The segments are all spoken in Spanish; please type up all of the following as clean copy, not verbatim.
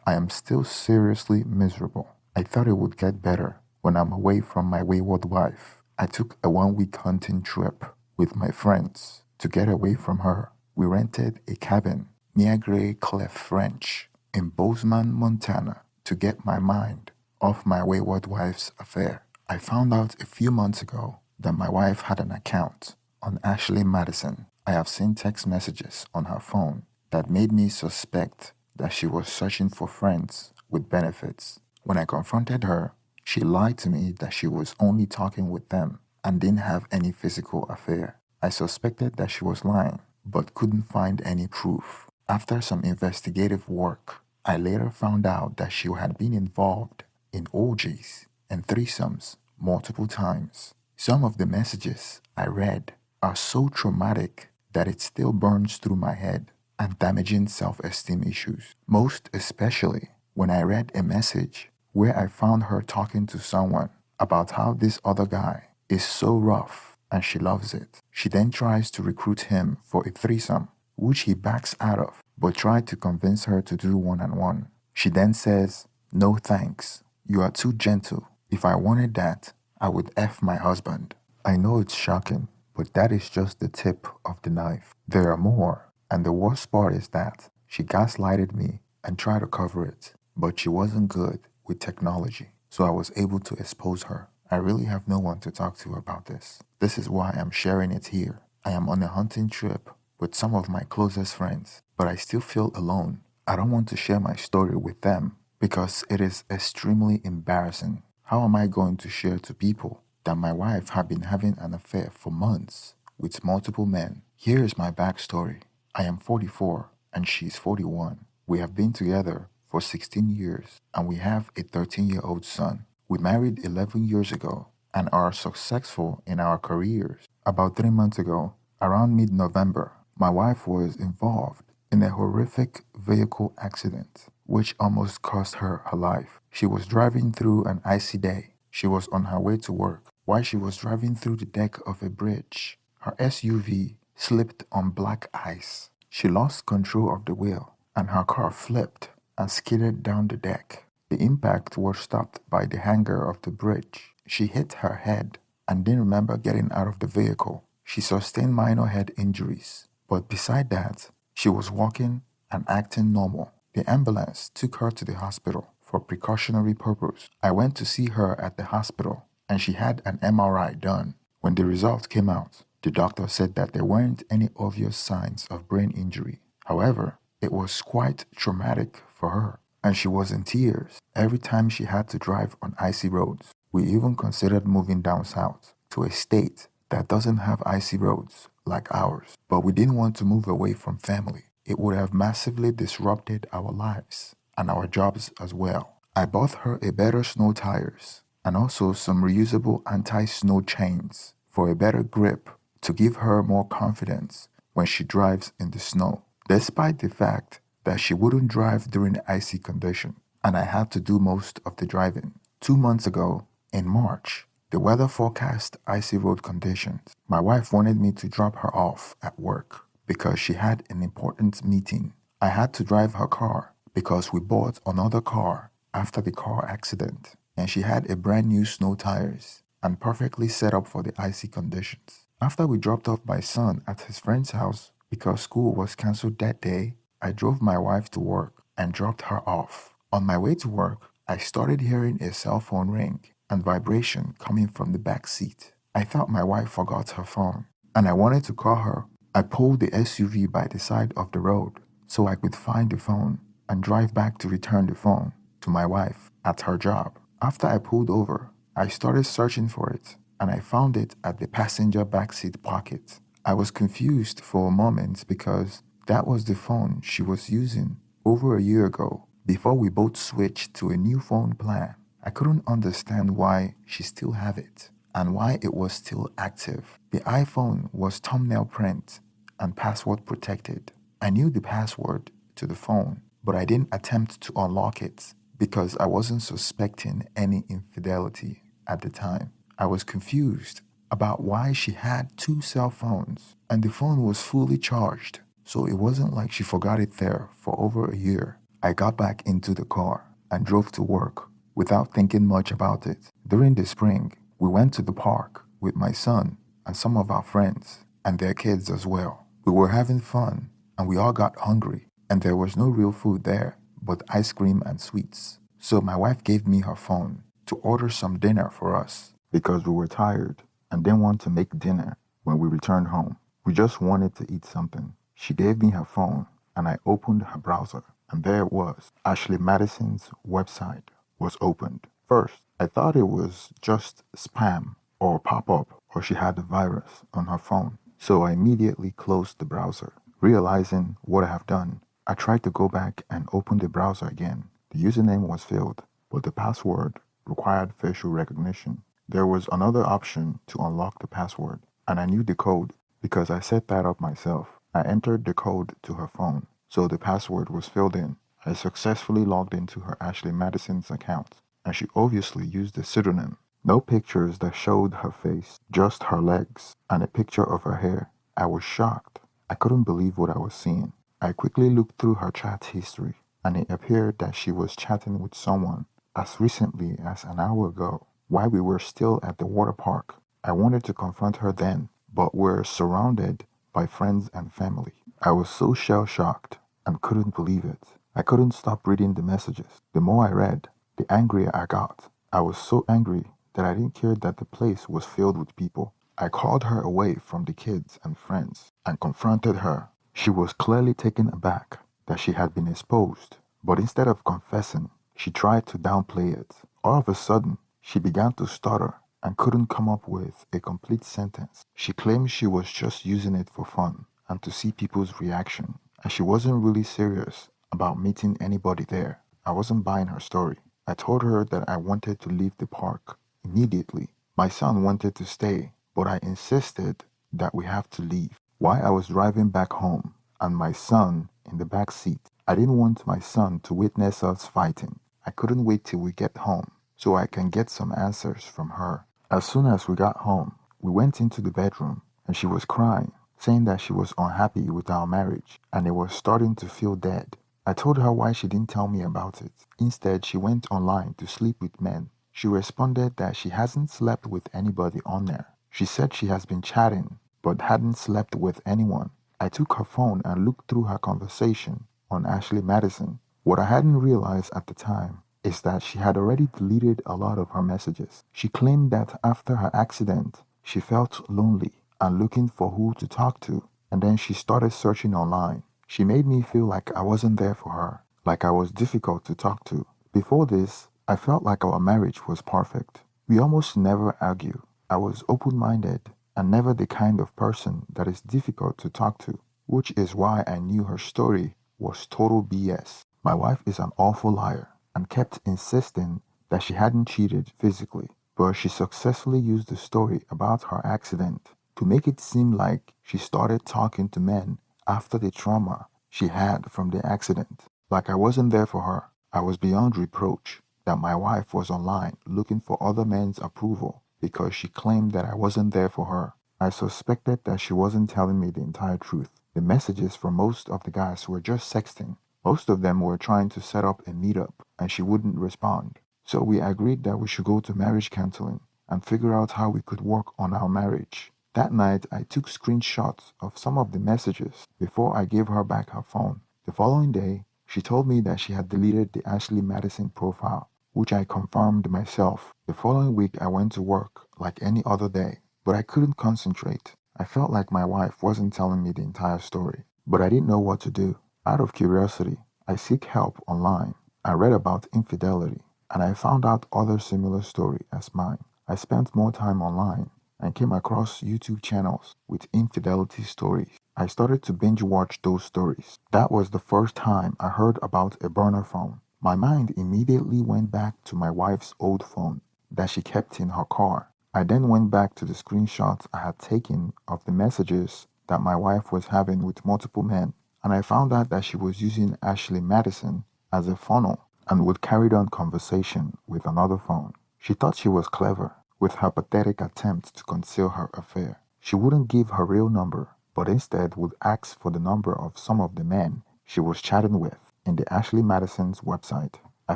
I am still seriously miserable. I thought it would get better when I'm away from my wayward wife. I took a 1 week hunting trip with my friends to get away from her. We rented a cabin near Grey Clef Ranch in Bozeman, Montana to get my mind off my wayward wife's affair. I found out a few months ago that my wife had an account on Ashley Madison. I have seen text messages on her phone that made me suspect that she was searching for friends with benefits. When I confronted her, she lied to me that she was only talking with them and didn't have any physical affair. I suspected that she was lying, but couldn't find any proof. After some investigative work, I later found out that she had been involved in orgies and threesomes multiple times. Some of the messages I read are so traumatic that it still burns through my head and damaging self-esteem issues. Most especially when I read a message where I found her talking to someone about how this other guy is so rough and she loves it. She then tries to recruit him for a threesome, which he backs out of, but tried to convince her to do one-on-one. She then says, "No thanks, you are too gentle. If I wanted that, I would F my husband." I know it's shocking, but that is just the tip of the knife. There are more, and the worst part is that she gaslighted me and tried to cover it, but she wasn't good with technology, so I was able to expose her. I really have no one to talk to about this. This is why I'm sharing it here. I am on a hunting trip with some of my closest friends, but I still feel alone. I don't want to share my story with them because it is extremely embarrassing. How am I going to share to people that my wife had been having an affair for months with multiple men? Here is my backstory. I am 44 and she's 41. We have been together for 16 years and we have a 13-year-old son. We married 11 years ago and are successful in our careers. About 3 months ago, around mid-November, my wife was involved in a horrific vehicle accident which almost cost her her life. She was driving through an icy day. She was on her way to work. While she was driving through the deck of a bridge, her SUV slipped on black ice. She lost control of the wheel and her car flipped and skidded down the deck. The impact was stopped by the hangar of the bridge. She hit her head and didn't remember getting out of the vehicle. She sustained minor head injuries, but beside that, she was walking and acting normal. The ambulance took her to the hospital for precautionary purpose. I went to see her at the hospital and she had an MRI done. When the result came out, the doctor said that there weren't any obvious signs of brain injury. However, it was quite traumatic for her, and she was in tears every time she had to drive on icy roads. We even considered moving down south to a state that doesn't have icy roads like ours, but we didn't want to move away from family. It would have massively disrupted our lives and our jobs as well. I bought her a better snow tires and also some reusable anti-snow chains for a better grip to give her more confidence when she drives in the snow, despite the fact that she wouldn't drive during the icy condition, and I had to do most of the driving. 2 months ago, in March, the weather forecast icy road conditions. My wife wanted me to drop her off at work because she had an important meeting. I had to drive her car because we bought another car after the car accident, and she had a brand new snow tires and perfectly set up for the icy conditions. After we dropped off my son at his friend's house because school was cancelled that day, I drove my wife to work and dropped her off. On my way to work, I started hearing a cell phone ring and vibration coming from the back seat. I thought my wife forgot her phone and I wanted to call her. I pulled the SUV by the side of the road so I could find the phone and drive back to return the phone to my wife at her job. After I pulled over, I started searching for it and I found it at the passenger backseat pocket. I was confused for a moment because that was the phone she was using over a year ago before we both switched to a new phone plan. I couldn't understand why she still had it and why it was still active. The iPhone was thumbnail print and password protected. I knew the password to the phone, but I didn't attempt to unlock it because I wasn't suspecting any infidelity at the time. I was confused about why she had 2 cell phones and the phone was fully charged, so it wasn't like she forgot it there for over a year. I got back into the car and drove to work without thinking much about it. During the spring, we went to the park with my son and some of our friends and their kids as well. We were having fun and we all got hungry, and there was no real food there but ice cream and sweets. So my wife gave me her phone to order some dinner for us because we were tired and didn't want to make dinner when we returned home. We just wanted to eat something. She gave me her phone and I opened her browser, and there it was. Ashley Madison's website was opened. First, I thought it was just spam or pop up, or she had the virus on her phone. So I immediately closed the browser. Realizing what I have done, I tried to go back and open the browser again. The username was filled, but the password required facial recognition. There was another option to unlock the password, and I knew the code because I set that up myself. I entered the code to her phone, so the password was filled in. I successfully logged into her Ashley Madison's account, and she obviously used a pseudonym. No pictures that showed her face, just her legs and a picture of her hair. I was shocked. I couldn't believe what I was seeing. I quickly looked through her chat history, and it appeared that she was chatting with someone as recently as an hour ago while we were still at the water park. I wanted to confront her then, but were surrounded by friends and family. I was so shell-shocked and couldn't believe it. I couldn't stop reading the messages. The more I read, the angrier I got. I was so angry that I didn't care that the place was filled with people. I called her away from the kids and friends and confronted her. She was clearly taken aback that she had been exposed, but instead of confessing, she tried to downplay it. All of a sudden, she began to stutter and couldn't come up with a complete sentence. She claimed she was just using it for fun and to see people's reaction, and she wasn't really serious about meeting anybody there. I wasn't buying her story. I told her that I wanted to leave the park immediately. My son wanted to stay, but I insisted that we have to leave. While I was driving back home and my son in the back seat, I didn't want my son to witness us fighting. I couldn't wait till we get home so I can get some answers from her. As soon as we got home, we went into the bedroom and she was crying, saying that she was unhappy with our marriage and it was starting to feel dead. I told her why she didn't tell me about it. Instead, she went online to sleep with men. She responded that she hasn't slept with anybody on there. She said she has been chatting but hadn't slept with anyone. I took her phone and looked through her conversation on Ashley Madison. What I hadn't realized at the time is that she had already deleted a lot of her messages. She claimed that after her accident, she felt lonely and looking for who to talk to, and then she started searching online. She made me feel like I wasn't there for her, like I was difficult to talk to. Before this, I felt like our marriage was perfect. We almost never argue. I was open-minded and never the kind of person that is difficult to talk to, which is why I knew her story was total BS. My wife is an awful liar and kept insisting that she hadn't cheated physically, but she successfully used the story about her accident to make it seem like she started talking to men after the trauma she had from the accident. Like I wasn't there for her. I was beyond reproach that my wife was online looking for other men's approval because she claimed that I wasn't there for her. I suspected that she wasn't telling me the entire truth. The messages from most of the guys were just sexting. Most of them were trying to set up a meetup and she wouldn't respond. So we agreed that we should go to marriage counseling and figure out how we could work on our marriage. That night, I took screenshots of some of the messages before I gave her back her phone. The following day, she told me that she had deleted the Ashley Madison profile, which I confirmed myself. The following week, I went to work like any other day, but I couldn't concentrate. I felt like my wife wasn't telling me the entire story, but I didn't know what to do. Out of curiosity, I seek help online. I read about infidelity, and I found out other similar story as mine. I spent more time online and came across YouTube channels with infidelity stories. I started to binge watch those stories. That was the first time I heard about a burner phone. My mind immediately went back to my wife's old phone that she kept in her car. I then went back to the screenshots I had taken of the messages that my wife was having with multiple men, and I found out that she was using Ashley Madison as a funnel and would carry on conversation with another phone. She thought she was clever with her pathetic attempt to conceal her affair. She wouldn't give her real number, but instead would ask for the number of some of the men she was chatting with. in the Ashley Madison's website. I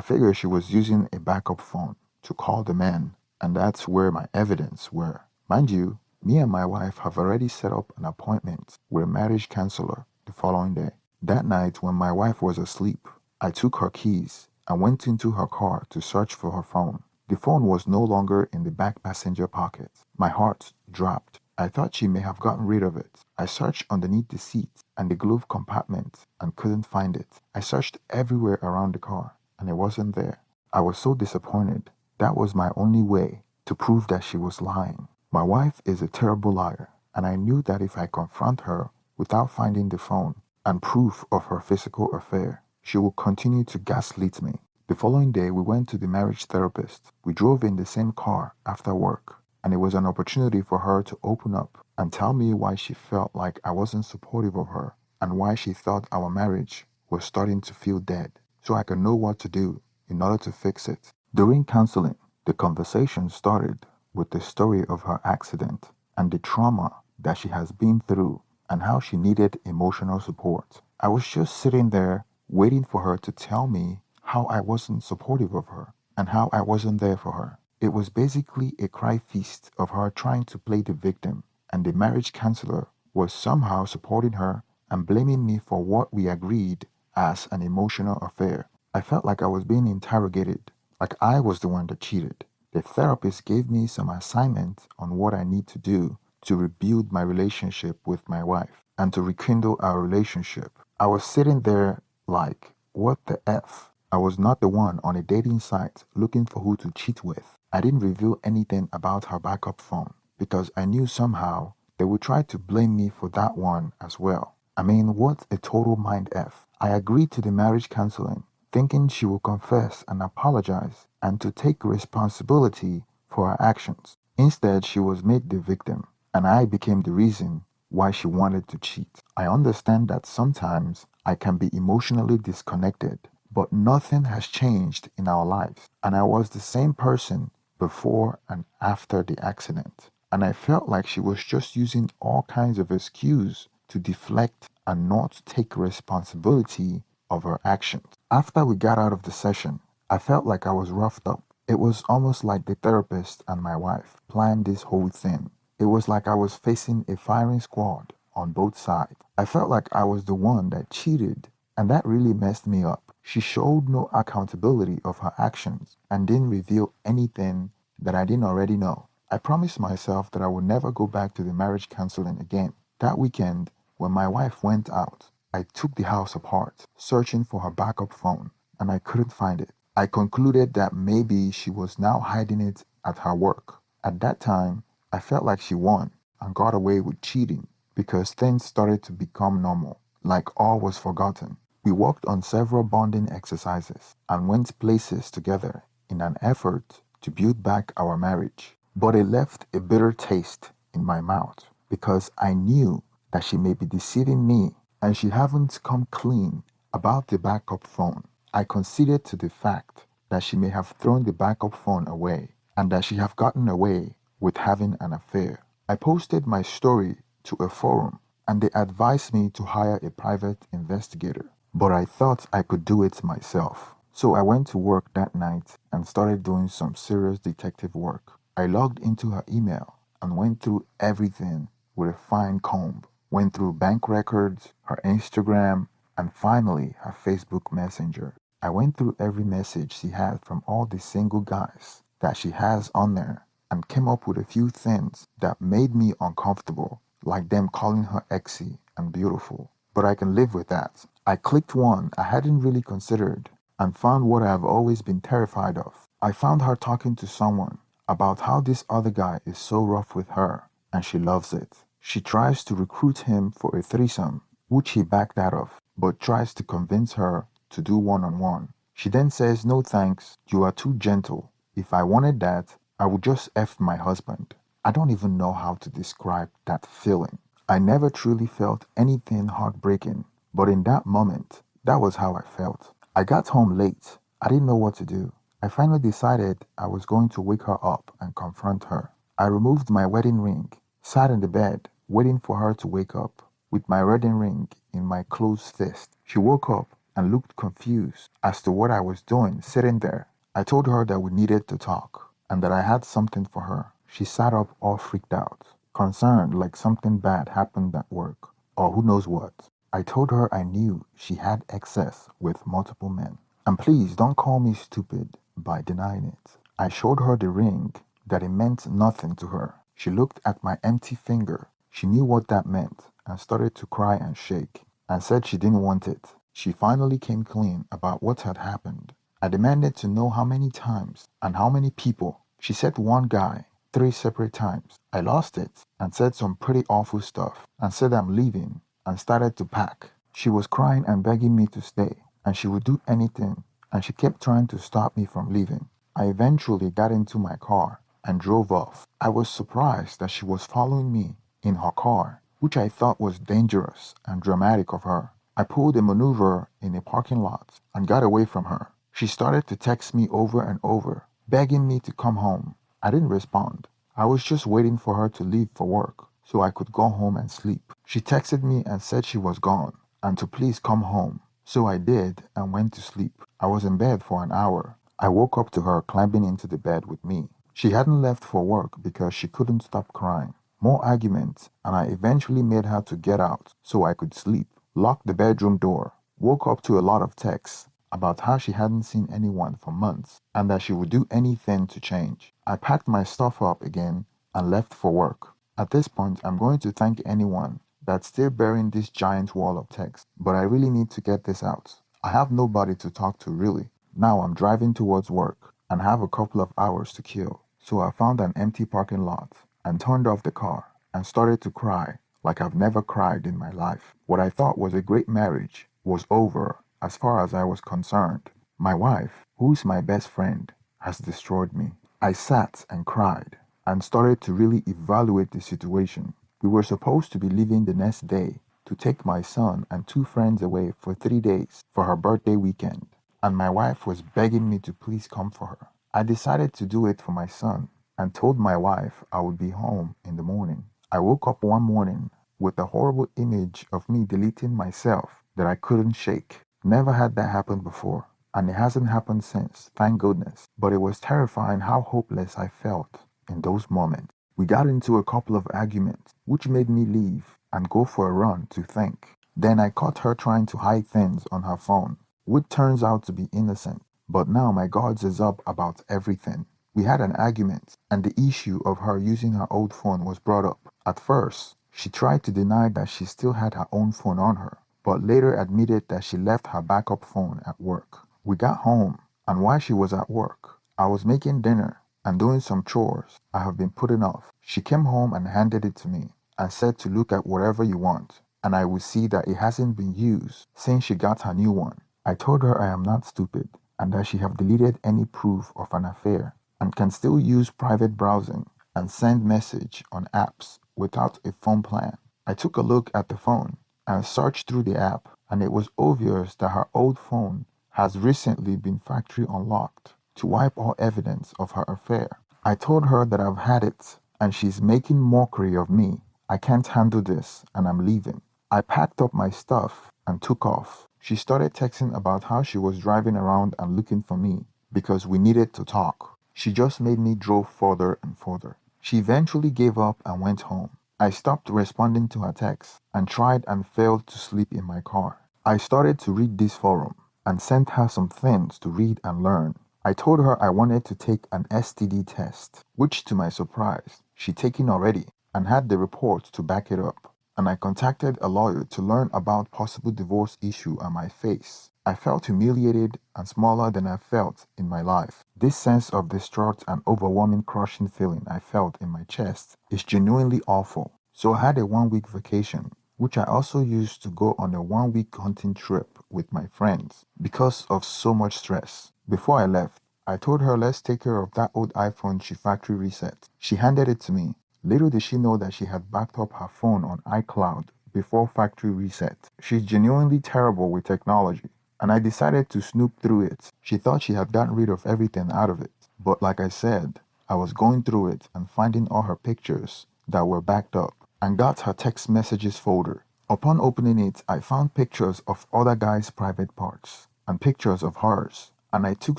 figured she was using a backup phone to call the man, and that's where my evidence were. Mind you, me and my wife have already set up an appointment with a marriage counselor the following day. That night, when my wife was asleep, I took her keys and went into her car to search for her phone. The phone was no longer in the back passenger pocket. My heart dropped. I thought she may have gotten rid of it. I searched underneath the seat and the glove compartment and couldn't find it. I searched everywhere around the car and it wasn't there. I was so disappointed. That was my only way to prove that she was lying. My wife is a terrible liar, and I knew that if I confront her without finding the phone and proof of her physical affair, she would continue to gaslight me. The following day, we went to the marriage therapist. We drove in the same car after work, and it was an opportunity for her to open up and tell me why she felt like I wasn't supportive of her and why she thought our marriage was starting to feel dead, so I could know what to do in order to fix it. During counseling, the conversation started with the story of her accident and the trauma that she has been through and how she needed emotional support. I was just sitting there waiting for her to tell me how I wasn't supportive of her and how I wasn't there for her. It was basically a cry feast of her trying to play the victim, and the marriage counselor was somehow supporting her and blaming me for what we agreed as an emotional affair. I felt like I was being interrogated, like I was the one that cheated. The therapist gave me some assignment on what I need to do to rebuild my relationship with my wife and to rekindle our relationship. I was sitting there like, what the F? I was not the one on a dating site looking for who to cheat with. I didn't reveal anything about her backup phone because I knew somehow they would try to blame me for that one as well. I mean, what a total mind F. I agreed to the marriage counseling, thinking she would confess and apologize and to take responsibility for her actions. Instead, she was made the victim, and I became the reason why she wanted to cheat. I understand that sometimes I can be emotionally disconnected, but nothing has changed in our lives, and I was the same person before and after the accident. And I felt like she was just using all kinds of excuses to deflect and not take responsibility of her actions. After we got out of the session, I felt like I was roughed up. It was almost like the therapist and my wife planned this whole thing. It was like I was facing a firing squad on both sides. I felt like I was the one that cheated, and that really messed me up. She showed no accountability of her actions and didn't reveal anything that I didn't already know. I promised myself that I would never go back to the marriage counseling again. That weekend, when my wife went out, I took the house apart, searching for her backup phone, and I couldn't find it. I concluded that maybe she was now hiding it at her work. At that time, I felt like she won and got away with cheating because things started to become normal, like all was forgotten. We worked on several bonding exercises and went places together in an effort to build back our marriage. But it left a bitter taste in my mouth because I knew that she may be deceiving me and she haven't come clean about the backup phone. I conceded to the fact that she may have thrown the backup phone away and that she have gotten away with having an affair. I posted my story to a forum and they advised me to hire a private investigator, but I thought I could do it myself. So I went to work that night and started doing some serious detective work. I logged into her email and went through everything with a fine comb. Went through bank records, her Instagram, and finally her Facebook Messenger. I went through every message she had from all the single guys that she has on there and came up with a few things that made me uncomfortable, like them calling her exy and beautiful. But I can live with that. I clicked one I hadn't really considered and found what I have always been terrified of. I found her talking to someone about how this other guy is so rough with her and she loves it. She tries to recruit him for a threesome, which he backed out of, but tries to convince her to do one-on-one. She then says, no thanks, you are too gentle. If I wanted that, I would just F my husband. I don't even know how to describe that feeling. I never truly felt anything heartbreaking, but in that moment, that was how I felt. I got home late. I didn't know what to do. I finally decided I was going to wake her up and confront her. I removed my wedding ring, sat in the bed, waiting for her to wake up, with my wedding ring in my closed fist. She woke up and looked confused as to what I was doing sitting there. I told her that we needed to talk and that I had something for her. She sat up all freaked out, concerned like something bad happened at work, or who knows what. I told her I knew she had excess with multiple men. And please don't call me stupid by denying it. I showed her the ring, that it meant nothing to her. She looked at my empty finger. She knew what that meant and started to cry and shake and said she didn't want it. She finally came clean about what had happened. I demanded to know how many times and how many people. She said one guy, 3 separate times. I lost it and said some pretty awful stuff and said I'm leaving and started to pack. She was crying and begging me to stay and she would do anything and she kept trying to stop me from leaving. I eventually got into my car and drove off. I was surprised that she was following me in her car, which I thought was dangerous and dramatic of her. I pulled a maneuver in a parking lot and got away from her. She started to text me over and over, begging me to come home. I didn't respond. I was just waiting for her to leave for work so I could go home and sleep. She texted me and said she was gone and to please come home. So I did and went to sleep. I was in bed for an hour. I woke up to her climbing into the bed with me. She hadn't left for work because she couldn't stop crying. More arguments, and I eventually made her to get out so I could sleep. Locked the bedroom door. Woke up to a lot of texts about how she hadn't seen anyone for months and that she would do anything to change. I packed my stuff up again and left for work. At this point, I'm going to thank anyone that's still bearing this giant wall of text, but I really need to get this out. I have nobody to talk to really. Now I'm driving towards work and have a couple of hours to kill. So I found an empty parking lot and turned off the car and started to cry like I've never cried in my life. What I thought was a great marriage was over as far as I was concerned. My wife, who's my best friend, has destroyed me. I sat and cried and started to really evaluate the situation. We were supposed to be leaving the next day to take my son and 2 friends away for 3 days for her birthday weekend, and my wife was begging me to please come for her. I decided to do it for my son and told my wife I would be home in the morning. I woke up one morning with a horrible image of me deleting myself that I couldn't shake. Never had that happen before, and it hasn't happened since, thank goodness. But it was terrifying how hopeless I felt in those moments. We got into a couple of arguments, which made me leave and go for a run to think. Then I caught her trying to hide things on her phone, which turns out to be innocent. But now my guards is up about everything. We had an argument, and the issue of her using her old phone was brought up. At first, she tried to deny that she still had her own phone on her, but later admitted that she left her backup phone at work. We got home, and while she was at work, I was making dinner and doing some chores I have been putting off. She came home and handed it to me and said to look at whatever you want, and I would see that it hasn't been used since she got her new one. I told her I am not stupid and that she have deleted any proof of an affair and can still use private browsing and send message on apps without a phone plan. I took a look at the phone and searched through the app, and it was obvious that her old phone has recently been factory unlocked to wipe all evidence of her affair. I told her that I've had it and she's making mockery of me. I can't handle this and I'm leaving. I packed up my stuff and took off. She started texting about how she was driving around and looking for me because we needed to talk. She just made me drove further and further. She eventually gave up and went home. I stopped responding to her texts and tried and failed to sleep in my car. I started to read this forum and sent her some things to read and learn. I told her I wanted to take an STD test, which to my surprise, she'd taken already and had the report to back it up. And I contacted a lawyer to learn about possible divorce issue I might face. I felt humiliated and smaller than I felt in my life. This sense of distraught and overwhelming crushing feeling I felt in my chest is genuinely awful. So I had a 1 week vacation, which I also used to go on a 1 week hunting trip with my friends because of so much stress. Before I left, I told her let's take care of that old iPhone she factory reset. She handed it to me. Little did she know that she had backed up her phone on iCloud before factory reset. She's genuinely terrible with technology, and I decided to snoop through it. She thought she had gotten rid of everything out of it, but like I said, I was going through it and finding all her pictures that were backed up and got her text messages folder. Upon opening it, I found pictures of other guys' private parts and pictures of hers, and I took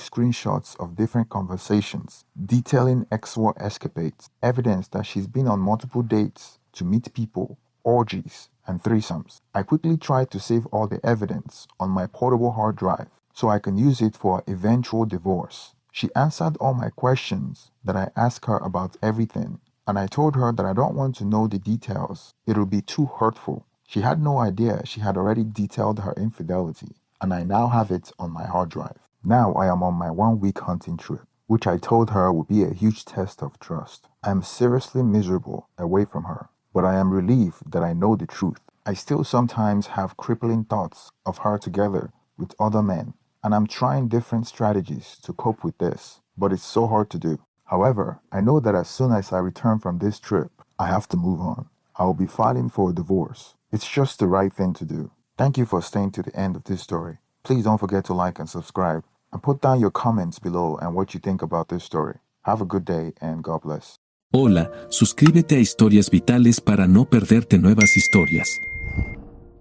screenshots of different conversations detailing ex-war escapades, evidence that she's been on multiple dates to meet people, orgies, and threesomes. I quickly tried to save all the evidence on my portable hard drive so I can use it for eventual divorce. She answered all my questions that I asked her about everything, and I told her that I don't want to know the details. It'll be too hurtful. She had no idea she had already detailed her infidelity, and I now have it on my hard drive. Now I am on my 1-week hunting trip, which I told her would be a huge test of trust. I am seriously miserable away from her, but I am relieved that I know the truth. I still sometimes have crippling thoughts of her together with other men, and I'm trying different strategies to cope with this, but it's so hard to do. However, I know that as soon as I return from this trip, I have to move on. I will be filing for a divorce. It's just the right thing to do. Thank you for staying to the end of this story. Please don't forget to like and subscribe, and put down your comments below and what you think about this story. Have a good day and God bless. Hola, suscríbete a Historias Vitales para no perderte nuevas historias.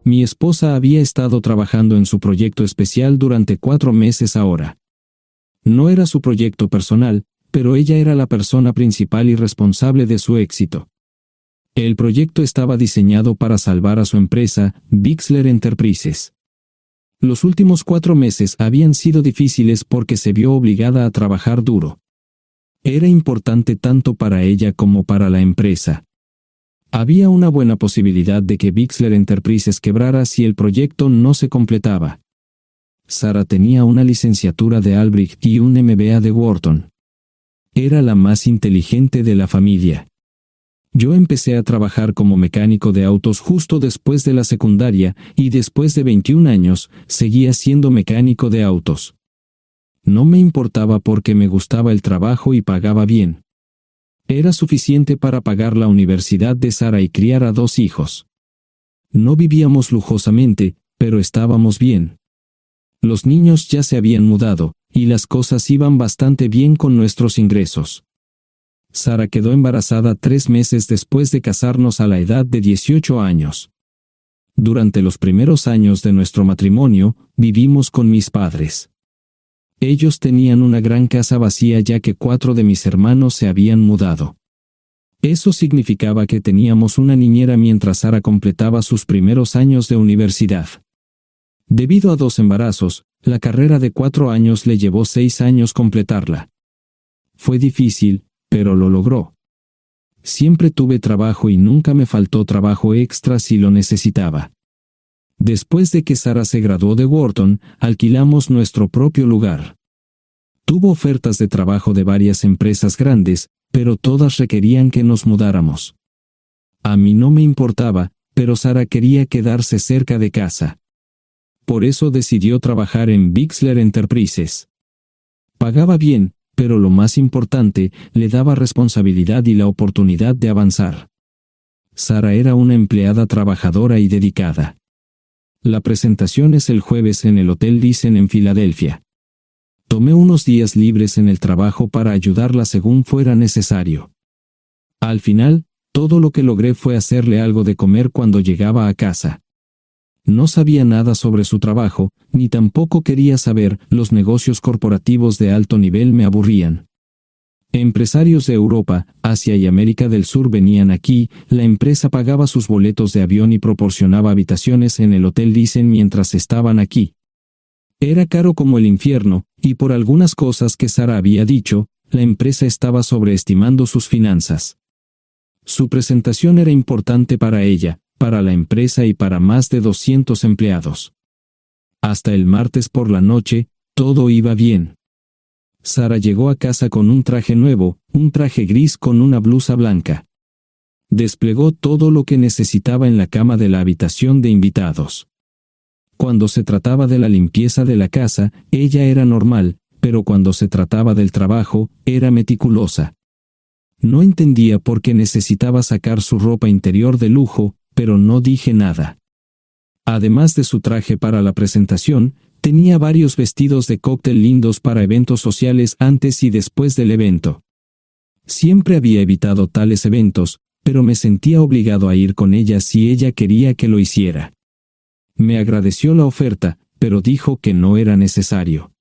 Mi esposa había estado trabajando en su proyecto especial durante 4 meses ahora. No era su proyecto personal, pero ella era la persona principal y responsable de su éxito. El proyecto estaba diseñado para salvar a su empresa, Bixler Enterprises. Los últimos 4 meses habían sido difíciles porque se vio obligada a trabajar duro. Era importante tanto para ella como para la empresa. Había una buena posibilidad de que Bixler Enterprises quebrara si el proyecto no se completaba. Sara tenía una licenciatura de Albrecht y un MBA de Wharton. Era la más inteligente de la familia. Yo empecé a trabajar como mecánico de autos justo después de la secundaria y después de 21 años seguía siendo mecánico de autos. No me importaba porque me gustaba el trabajo y pagaba bien. Era suficiente para pagar la universidad de Sara y criar a 2 hijos. No vivíamos lujosamente, pero estábamos bien. Los niños ya se habían mudado, y las cosas iban bastante bien con nuestros ingresos. Sara quedó embarazada 3 meses después de casarnos a la edad de 18 años. Durante los primeros años de nuestro matrimonio, vivimos con mis padres. Ellos tenían una gran casa vacía ya que 4 de mis hermanos se habían mudado. Eso significaba que teníamos una niñera mientras Sara completaba sus primeros años de universidad. Debido a 2 embarazos, la carrera de 4 años le llevó 6 años completarla. Fue difícil, pero lo logró. Siempre tuve trabajo y nunca me faltó trabajo extra si lo necesitaba. Después de que Sara se graduó de Wharton, alquilamos nuestro propio lugar. Tuvo ofertas de trabajo de varias empresas grandes, pero todas requerían que nos mudáramos. A mí no me importaba, pero Sara quería quedarse cerca de casa. Por eso decidió trabajar en Bixler Enterprises. Pagaba bien, pero lo más importante, le daba responsabilidad y la oportunidad de avanzar. Sara era una empleada trabajadora y dedicada. La presentación es el jueves en el Hotel Dicen en Filadelfia. Tomé unos días libres en el trabajo para ayudarla según fuera necesario. Al final, todo lo que logré fue hacerle algo de comer cuando llegaba a casa. No sabía nada sobre su trabajo, ni tampoco quería saber. Los negocios corporativos de alto nivel me aburrían. Empresarios de Europa, Asia y América del Sur venían aquí, la empresa pagaba sus boletos de avión y proporcionaba habitaciones en el Hotel Dicen mientras estaban aquí. Era caro como el infierno, y por algunas cosas que Sara había dicho, la empresa estaba sobreestimando sus finanzas. Su presentación era importante para ella, para la empresa y para más de 200 empleados. Hasta el martes por la noche, todo iba bien. Sara llegó a casa con un traje nuevo, un traje gris con una blusa blanca. Desplegó todo lo que necesitaba en la cama de la habitación de invitados. Cuando se trataba de la limpieza de la casa, ella era normal, pero cuando se trataba del trabajo, era meticulosa. No entendía por qué necesitaba sacar su ropa interior de lujo, pero no dije nada. Además de su traje para la presentación, tenía varios vestidos de cóctel lindos para eventos sociales antes y después del evento. Siempre había evitado tales eventos, pero me sentía obligado a ir con ella si ella quería que lo hiciera. Me agradeció la oferta, pero dijo que no era necesario.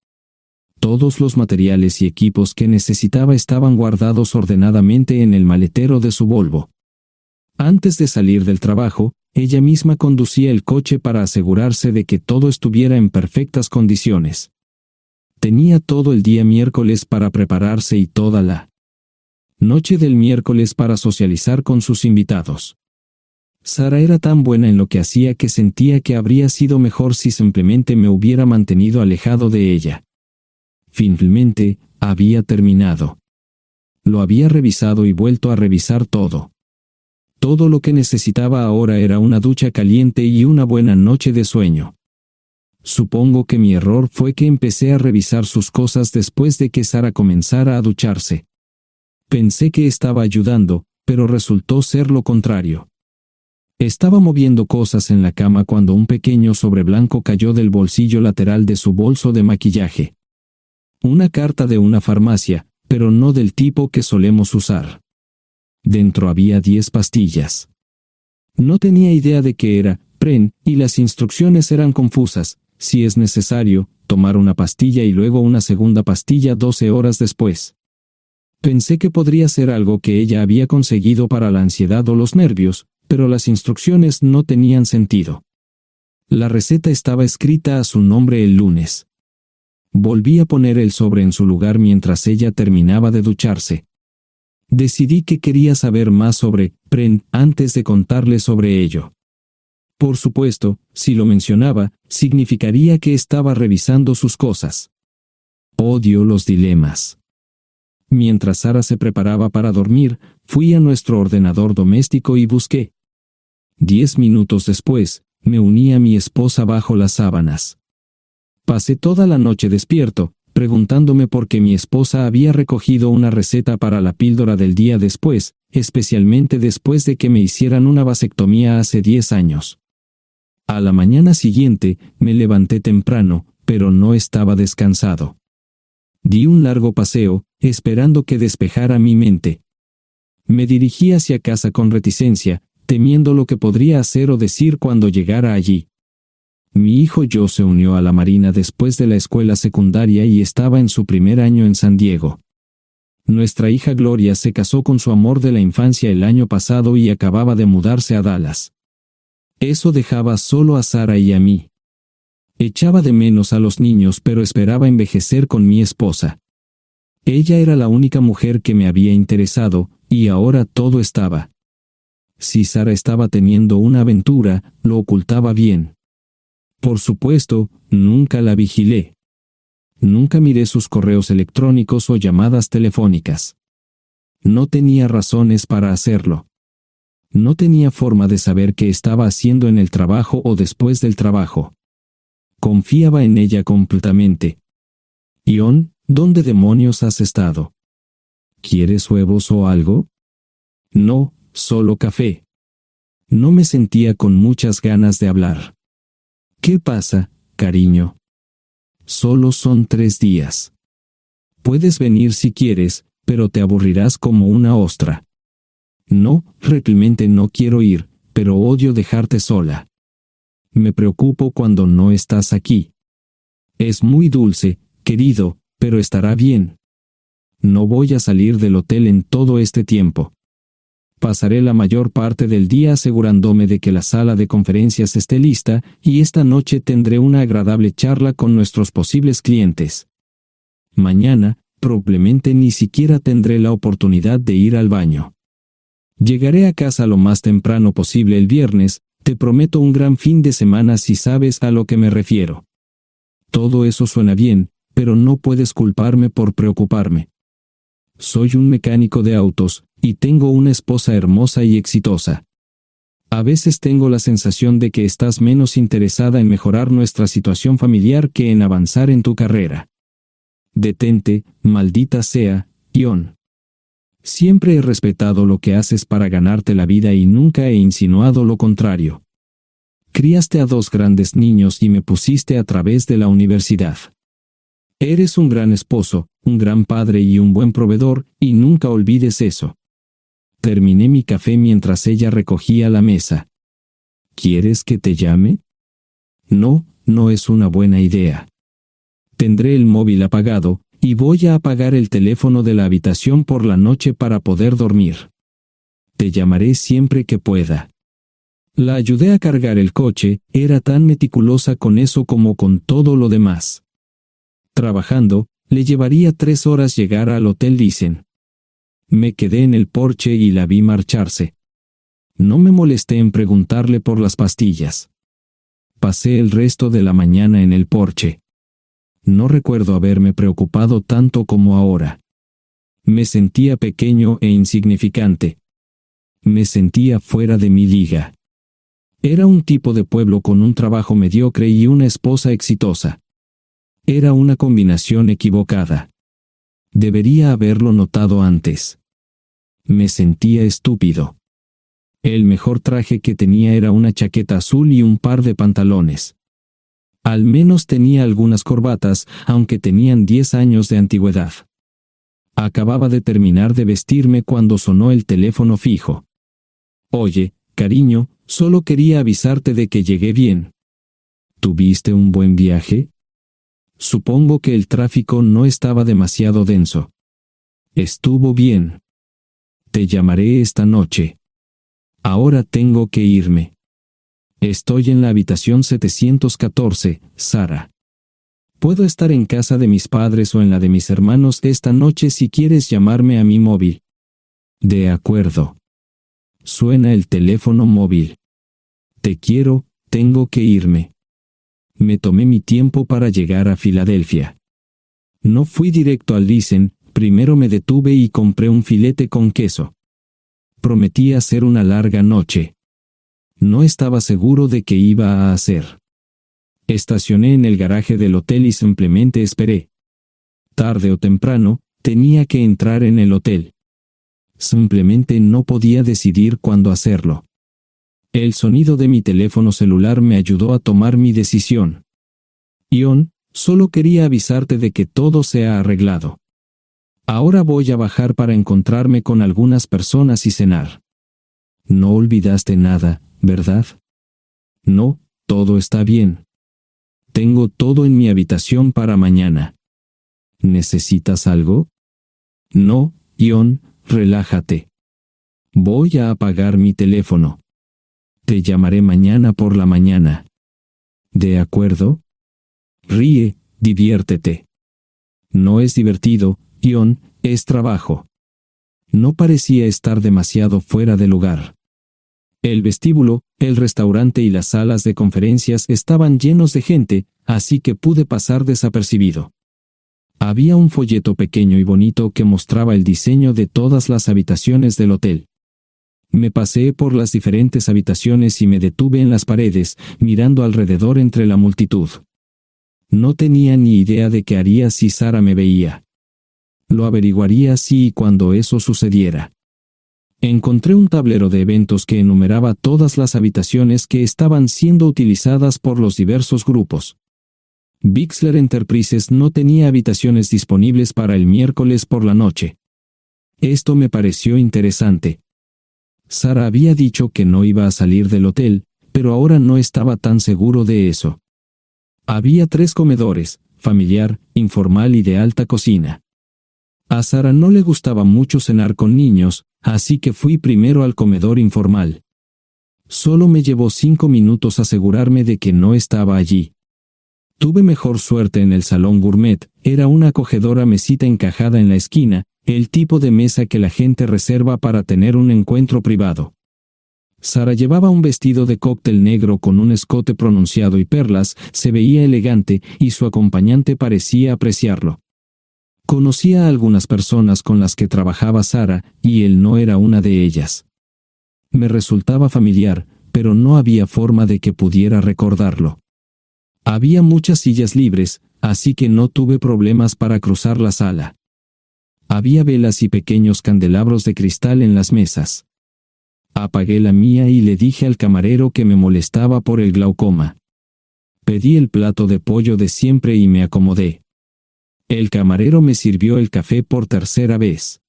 Todos los materiales y equipos que necesitaba estaban guardados ordenadamente en el maletero de su Volvo. Antes de salir del trabajo, ella misma conducía el coche para asegurarse de que todo estuviera en perfectas condiciones. Tenía todo el día miércoles para prepararse y toda la noche del miércoles para socializar con sus invitados. Sara era tan buena en lo que hacía que sentía que habría sido mejor si simplemente me hubiera mantenido alejado de ella. Finalmente, había terminado. Lo había revisado y vuelto a revisar todo. Todo lo que necesitaba ahora era una ducha caliente y una buena noche de sueño. Supongo que mi error fue que empecé a revisar sus cosas después de que Sara comenzara a ducharse. Pensé que estaba ayudando, pero resultó ser lo contrario. Estaba moviendo cosas en la cama cuando un pequeño sobre blanco cayó del bolsillo lateral de su bolso de maquillaje. Una carta de una farmacia, pero no del tipo que solemos usar. Dentro había 10 pastillas. No tenía idea de qué era, Pren, y las instrucciones eran confusas. Si es necesario, tomar una pastilla y luego una segunda pastilla 12 horas después. Pensé que podría ser algo que ella había conseguido para la ansiedad o los nervios, pero las instrucciones no tenían sentido. La receta estaba escrita a su nombre el lunes. Volví a poner el sobre en su lugar mientras ella terminaba de ducharse. Decidí que quería saber más sobre Pren antes de contarle sobre ello. Por supuesto, si lo mencionaba, significaría que estaba revisando sus cosas. Odio los dilemas. Mientras Sara se preparaba para dormir, fui a nuestro ordenador doméstico y busqué. 10 minutos después, me uní a mi esposa bajo las sábanas. Pasé toda la noche despierto, preguntándome por qué mi esposa había recogido una receta para la píldora del día después, especialmente después de que me hicieran una vasectomía hace 10 años. A la mañana siguiente, me levanté temprano, pero no estaba descansado. Di un largo paseo, esperando que despejara mi mente. Me dirigí hacia casa con reticencia, temiendo lo que podría hacer o decir cuando llegara allí. Mi hijo Joe se unió a la Marina después de la escuela secundaria y estaba en su primer año en San Diego. Nuestra hija Gloria se casó con su amor de la infancia el año pasado y acababa de mudarse a Dallas. Eso dejaba solo a Sara y a mí. Echaba de menos a los niños, pero esperaba envejecer con mi esposa. Ella era la única mujer que me había interesado, y ahora todo estaba. Si Sara estaba teniendo una aventura, lo ocultaba bien. Por supuesto, nunca la vigilé. Nunca miré sus correos electrónicos o llamadas telefónicas. No tenía razones para hacerlo. No tenía forma de saber qué estaba haciendo en el trabajo o después del trabajo. Confiaba en ella completamente. Ion, ¿dónde demonios has estado? ¿Quieres huevos o algo? No, solo café. No me sentía con muchas ganas de hablar. ¿Qué pasa, cariño? Solo son 3 días. Puedes venir si quieres, pero te aburrirás como una ostra. No, realmente no quiero ir, pero odio dejarte sola. Me preocupo cuando no estás aquí. Es muy dulce, querido, pero estará bien. No voy a salir del hotel en todo este tiempo. Pasaré la mayor parte del día asegurándome de que la sala de conferencias esté lista, y esta noche tendré una agradable charla con nuestros posibles clientes. Mañana, probablemente ni siquiera tendré la oportunidad de ir al baño. Llegaré a casa lo más temprano posible el viernes, te prometo un gran fin de semana si sabes a lo que me refiero. Todo eso suena bien, pero no puedes culparme por preocuparme. Soy un mecánico de autos, y tengo una esposa hermosa y exitosa. A veces tengo la sensación de que estás menos interesada en mejorar nuestra situación familiar que en avanzar en tu carrera. Detente, maldita sea, Ion. Siempre he respetado lo que haces para ganarte la vida y nunca he insinuado lo contrario. Criaste a 2 grandes niños y me pusiste a través de la universidad. Eres un gran esposo, un gran padre y un buen proveedor, y nunca olvides eso. Terminé mi café mientras ella recogía la mesa. ¿Quieres que te llame? No, no es una buena idea. Tendré el móvil apagado, y voy a apagar el teléfono de la habitación por la noche para poder dormir. Te llamaré siempre que pueda. La ayudé a cargar el coche, era tan meticulosa con eso como con todo lo demás. Trabajando, le llevaría 3 horas llegar al Hotel Lysen. Me quedé en el porche y la vi marcharse. No me molesté en preguntarle por las pastillas. Pasé el resto de la mañana en el porche. No recuerdo haberme preocupado tanto como ahora. Me sentía pequeño e insignificante. Me sentía fuera de mi liga. Era un tipo de pueblo con un trabajo mediocre y una esposa exitosa. Era una combinación equivocada. Debería haberlo notado antes. Me sentía estúpido. El mejor traje que tenía era una chaqueta azul y un par de pantalones. Al menos tenía algunas corbatas, aunque tenían 10 años de antigüedad. Acababa de terminar de vestirme cuando sonó el teléfono fijo. Oye, cariño, solo quería avisarte de que llegué bien. ¿Tuviste un buen viaje? Supongo que el tráfico no estaba demasiado denso. Estuvo bien. Te llamaré esta noche. Ahora tengo que irme. Estoy en la habitación 714, Sara. Puedo estar en casa de mis padres o en la de mis hermanos esta noche si quieres llamarme a mi móvil. De acuerdo. Suena el teléfono móvil. Te quiero, tengo que irme. Me tomé mi tiempo para llegar a Filadelfia. No fui directo al Lysen, primero me detuve y compré un filete con queso. Prometí hacer una larga noche. No estaba seguro de qué iba a hacer. Estacioné en el garaje del hotel y simplemente esperé. Tarde o temprano, tenía que entrar en el hotel. Simplemente no podía decidir cuándo hacerlo. El sonido de mi teléfono celular me ayudó a tomar mi decisión. Ion, solo quería avisarte de que todo se ha arreglado. Ahora voy a bajar para encontrarme con algunas personas y cenar. No olvidaste nada, ¿verdad? No, todo está bien. Tengo todo en mi habitación para mañana. ¿Necesitas algo? No, Ion, relájate. Voy a apagar mi teléfono. Te llamaré mañana por la mañana. ¿De acuerdo? Ríe, diviértete. No es divertido, Ion, es trabajo. No parecía estar demasiado fuera de lugar. El vestíbulo, el restaurante y las salas de conferencias estaban llenos de gente, así que pude pasar desapercibido. Había un folleto pequeño y bonito que mostraba el diseño de todas las habitaciones del hotel. Me paseé por las diferentes habitaciones y me detuve en las paredes, mirando alrededor entre la multitud. No tenía ni idea de qué haría si Sara me veía. Lo averiguaría si y cuando eso sucediera. Encontré un tablero de eventos que enumeraba todas las habitaciones que estaban siendo utilizadas por los diversos grupos. Bixler Enterprises no tenía habitaciones disponibles para el miércoles por la noche. Esto me pareció interesante. Sara había dicho que no iba a salir del hotel, pero ahora no estaba tan seguro de eso. Había 3 comedores, familiar, informal y de alta cocina. A Sara no le gustaba mucho cenar con niños, así que fui primero al comedor informal. Solo me llevó 5 minutos asegurarme de que no estaba allí. Tuve mejor suerte en el salón gourmet, era una acogedora mesita encajada en la esquina, el tipo de mesa que la gente reserva para tener un encuentro privado. Sara llevaba un vestido de cóctel negro con un escote pronunciado y perlas, se veía elegante y su acompañante parecía apreciarlo. Conocía a algunas personas con las que trabajaba Sara, y él no era una de ellas. Me resultaba familiar, pero no había forma de que pudiera recordarlo. Había muchas sillas libres, así que no tuve problemas para cruzar la sala. Había velas y pequeños candelabros de cristal en las mesas. Apagué la mía y le dije al camarero que me molestaba por el glaucoma. Pedí el plato de pollo de siempre y me acomodé. El camarero me sirvió el café por tercera vez.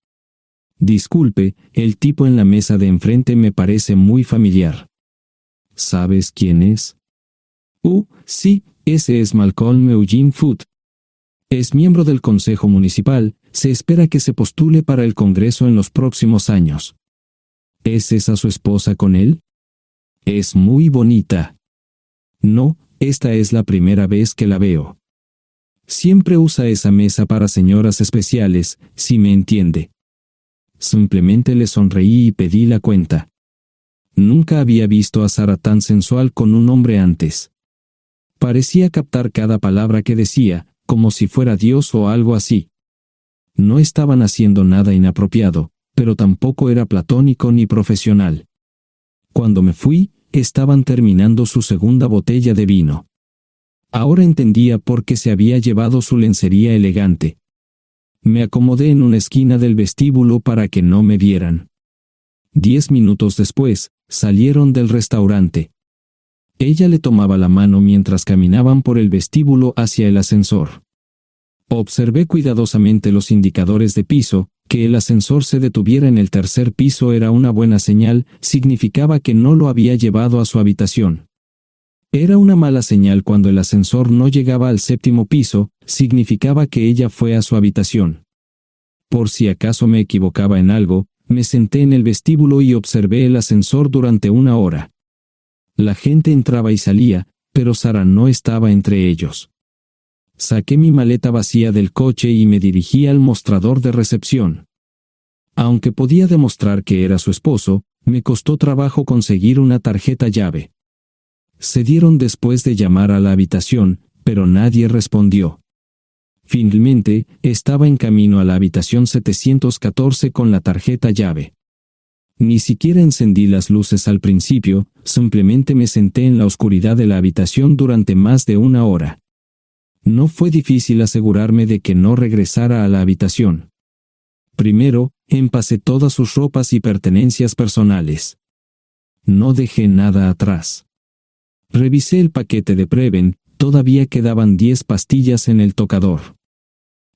Disculpe, el tipo en la mesa de enfrente me parece muy familiar. ¿Sabes quién es? Sí, ese es Malcolm Eugene Foote. Es miembro del Consejo Municipal, se espera que se postule para el Congreso en los próximos años. ¿Es esa su esposa con él? Es muy bonita. No, esta es la primera vez que la veo. Siempre usa esa mesa para señoras especiales, si me entiende. Simplemente le sonreí y pedí la cuenta. Nunca había visto a Sara tan sensual con un hombre antes. Parecía captar cada palabra que decía, como si fuera Dios o algo así. No estaban haciendo nada inapropiado, pero tampoco era platónico ni profesional. Cuando me fui, estaban terminando su segunda botella de vino. Ahora entendía por qué se había llevado su lencería elegante. Me acomodé en una esquina del vestíbulo para que no me vieran. 10 minutos después, salieron del restaurante. Ella le tomaba la mano mientras caminaban por el vestíbulo hacia el ascensor. Observé cuidadosamente los indicadores de piso. Que el ascensor se detuviera en el tercer piso era una buena señal, significaba que no lo había llevado a su habitación. Era una mala señal cuando el ascensor no llegaba al séptimo piso, significaba que ella fue a su habitación. Por si acaso me equivocaba en algo, me senté en el vestíbulo y observé el ascensor durante 1 hora. La gente entraba y salía, pero Sara no estaba entre ellos. Saqué mi maleta vacía del coche y me dirigí al mostrador de recepción. Aunque podía demostrar que era su esposo, me costó trabajo conseguir una tarjeta llave. Se dieron después de llamar a la habitación, pero nadie respondió. Finalmente, estaba en camino a la habitación 714 con la tarjeta llave. Ni siquiera encendí las luces al principio, simplemente me senté en la oscuridad de la habitación durante más de 1 hora. No fue difícil asegurarme de que no regresara a la habitación. Primero, empacé todas sus ropas y pertenencias personales. No dejé nada atrás. Revisé el paquete de Preven, todavía quedaban 10 pastillas en el tocador.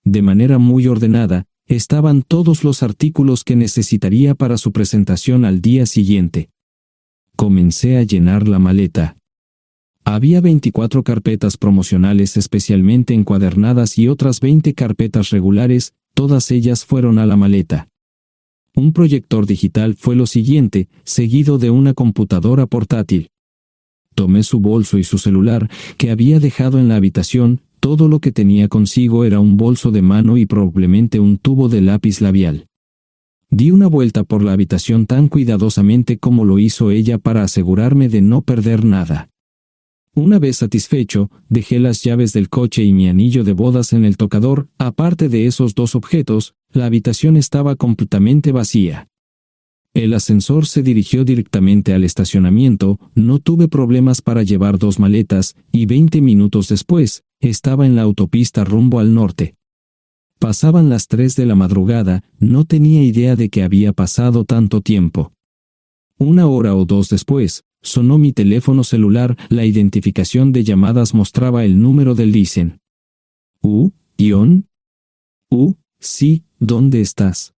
De manera muy ordenada, estaban todos los artículos que necesitaría para su presentación al día siguiente. Comencé a llenar la maleta. Había 24 carpetas promocionales especialmente encuadernadas y otras 20 carpetas regulares, todas ellas fueron a la maleta. Un proyector digital fue lo siguiente, seguido de una computadora portátil. Tomé su bolso y su celular, que había dejado en la habitación. Todo lo que tenía consigo era un bolso de mano y probablemente un tubo de lápiz labial. Di una vuelta por la habitación tan cuidadosamente como lo hizo ella para asegurarme de no perder nada. Una vez satisfecho, dejé las llaves del coche y mi anillo de bodas en el tocador. Aparte de esos 2 objetos, la habitación estaba completamente vacía. El ascensor se dirigió directamente al estacionamiento, no tuve problemas para llevar 2 maletas, y 20 minutos después, estaba en la autopista rumbo al norte. Pasaban las 3 de la madrugada, no tenía idea de que había pasado tanto tiempo. 1 hora o 2 después, sonó mi teléfono celular, la identificación de llamadas mostraba el número del Listen. ¿Ion? Sí, ¿dónde estás?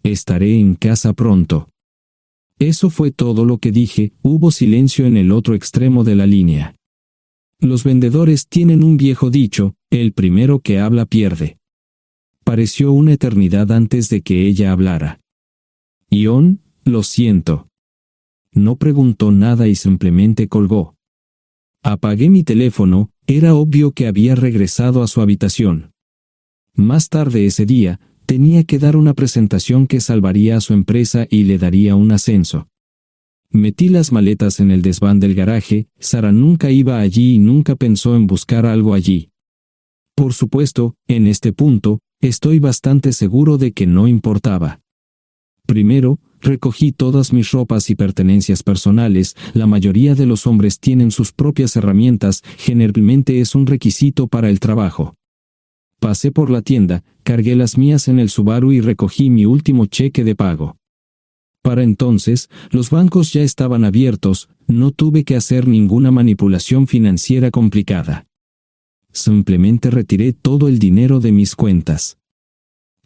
Estaré en casa pronto. Eso fue todo lo que dije. Hubo silencio en el otro extremo de la línea. Los vendedores tienen un viejo dicho, el primero que habla pierde. Pareció una eternidad antes de que ella hablara. Ion, lo siento. No preguntó nada y simplemente colgó. Apagué mi teléfono, era obvio que había regresado a su habitación. Más tarde ese día, tenía que dar una presentación que salvaría a su empresa y le daría un ascenso. Metí las maletas en el desván del garaje. Sara nunca iba allí y nunca pensó en buscar algo allí. Por supuesto, en este punto, estoy bastante seguro de que no importaba. Primero, recogí todas mis ropas y pertenencias personales. La mayoría de los hombres tienen sus propias herramientas, generalmente es un requisito para el trabajo. Pasé por la tienda, cargué las mías en el Subaru y recogí mi último cheque de pago. Para entonces, los bancos ya estaban abiertos, no tuve que hacer ninguna manipulación financiera complicada. Simplemente retiré todo el dinero de mis cuentas.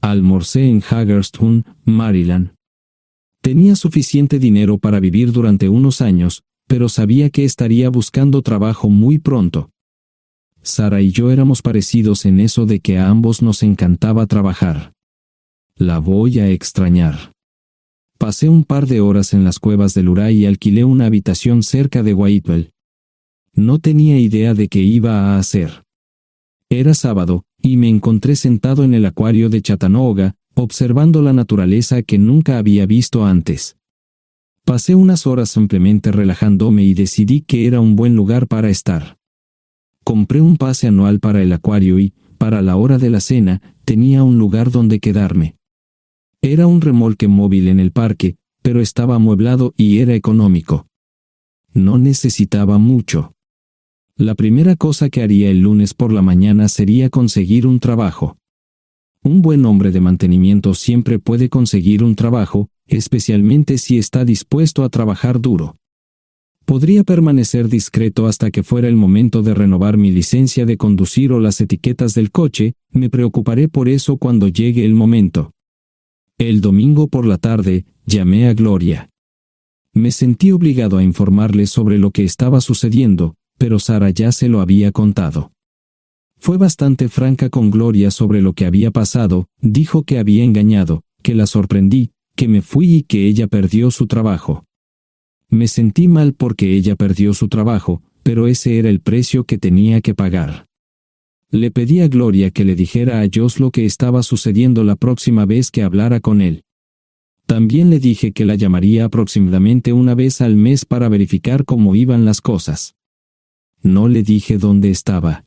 Almorcé en Hagerstown, Maryland. Tenía suficiente dinero para vivir durante unos años, pero sabía que estaría buscando trabajo muy pronto. Sara y yo éramos parecidos en eso de que a ambos nos encantaba trabajar. La voy a extrañar. Pasé un par de horas en las cuevas del Uray y alquilé una habitación cerca de Whitewell. No tenía idea de qué iba a hacer. Era sábado, y me encontré sentado en el acuario de Chattanooga, observando la naturaleza que nunca había visto antes. Pasé unas horas simplemente relajándome y decidí que era un buen lugar para estar. Compré un pase anual para el acuario y, para la hora de la cena, tenía un lugar donde quedarme. Era un remolque móvil en el parque, pero estaba amueblado y era económico. No necesitaba mucho. La primera cosa que haría el lunes por la mañana sería conseguir un trabajo. Un buen hombre de mantenimiento siempre puede conseguir un trabajo, especialmente si está dispuesto a trabajar duro. Podría permanecer discreto hasta que fuera el momento de renovar mi licencia de conducir o las etiquetas del coche, me preocuparé por eso cuando llegue el momento. El domingo por la tarde, llamé a Gloria. Me sentí obligado a informarle sobre lo que estaba sucediendo, pero Sara ya se lo había contado. Fue bastante franca con Gloria sobre lo que había pasado, dijo que había engañado, que la sorprendí, que me fui y que ella perdió su trabajo. Me sentí mal porque ella perdió su trabajo, pero ese era el precio que tenía que pagar. Le pedí a Gloria que le dijera a Josh lo que estaba sucediendo la próxima vez que hablara con él. También le dije que la llamaría aproximadamente una vez al mes para verificar cómo iban las cosas. No le dije dónde estaba.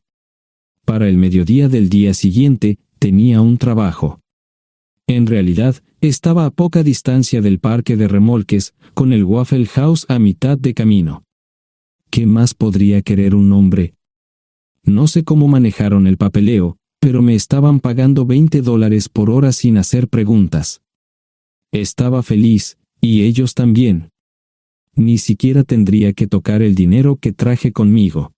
Para el mediodía del día siguiente, tenía un trabajo. En realidad, estaba a poca distancia del parque de remolques, con el Waffle House a mitad de camino. ¿Qué más podría querer un hombre? No sé cómo manejaron el papeleo, pero me estaban pagando $20 por hora sin hacer preguntas. Estaba feliz, y ellos también. Ni siquiera tendría que tocar el dinero que traje conmigo.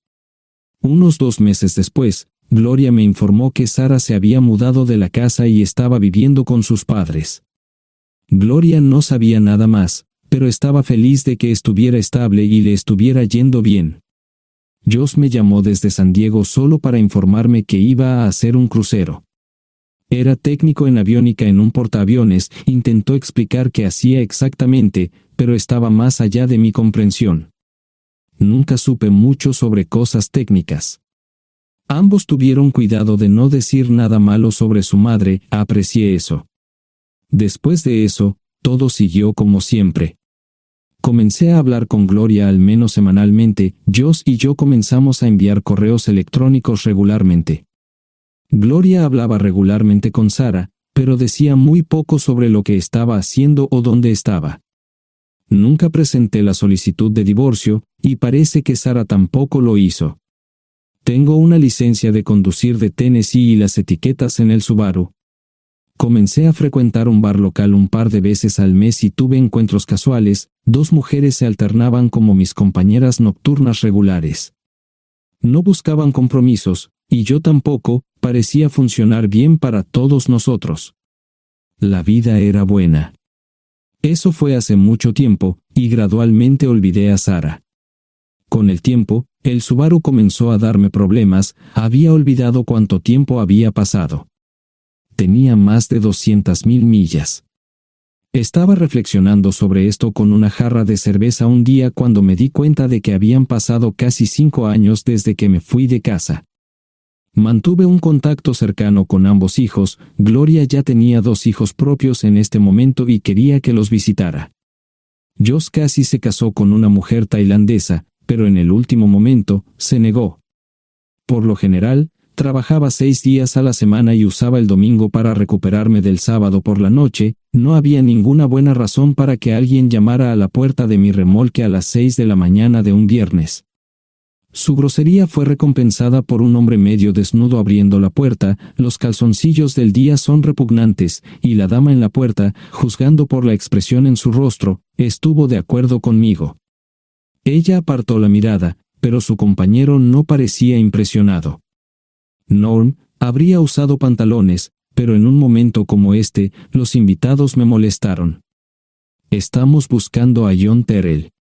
Unos 2 meses después, Gloria me informó que Sara se había mudado de la casa y estaba viviendo con sus padres. Gloria no sabía nada más, pero estaba feliz de que estuviera estable y le estuviera yendo bien. Josh me llamó desde San Diego solo para informarme que iba a hacer un crucero. Era técnico en aviónica en un portaaviones, intentó explicar qué hacía exactamente, pero estaba más allá de mi comprensión. Nunca supe mucho sobre cosas técnicas. Ambos tuvieron cuidado de no decir nada malo sobre su madre, aprecié eso. Después de eso, todo siguió como siempre. Comencé a hablar con Gloria al menos semanalmente, Josh y yo comenzamos a enviar correos electrónicos regularmente. Gloria hablaba regularmente con Sara, pero decía muy poco sobre lo que estaba haciendo o dónde estaba. Nunca presenté la solicitud de divorcio, y parece que Sara tampoco lo hizo. Tengo una licencia de conducir de Tennessee y las etiquetas en el Subaru. Comencé a frecuentar un bar local un par de veces al mes y tuve encuentros casuales, 2 mujeres se alternaban como mis compañeras nocturnas regulares. No buscaban compromisos, y yo tampoco, parecía funcionar bien para todos nosotros. La vida era buena. Eso fue hace mucho tiempo, y gradualmente olvidé a Sara. Con el tiempo, el Subaru comenzó a darme problemas, había olvidado cuánto tiempo había pasado. Tenía más de 200,000 millas. Estaba reflexionando sobre esto con una jarra de cerveza un día cuando me di cuenta de que habían pasado casi 5 años desde que me fui de casa. Mantuve un contacto cercano con ambos hijos, Gloria ya tenía 2 hijos propios en este momento y quería que los visitara. Josh casi se casó con una mujer tailandesa, pero en el último momento, se negó. Por lo general, trabajaba 6 días a la semana y usaba el domingo para recuperarme del sábado por la noche, no había ninguna buena razón para que alguien llamara a la puerta de mi remolque a las 6 de la mañana de un viernes. Su grosería fue recompensada por un hombre medio desnudo abriendo la puerta, los calzoncillos del día son repugnantes, y la dama en la puerta, juzgando por la expresión en su rostro, estuvo de acuerdo conmigo. Ella apartó la mirada, pero su compañero no parecía impresionado. Norm habría usado pantalones, pero en un momento como este, los invitados me molestaron. Estamos buscando a John Terrell.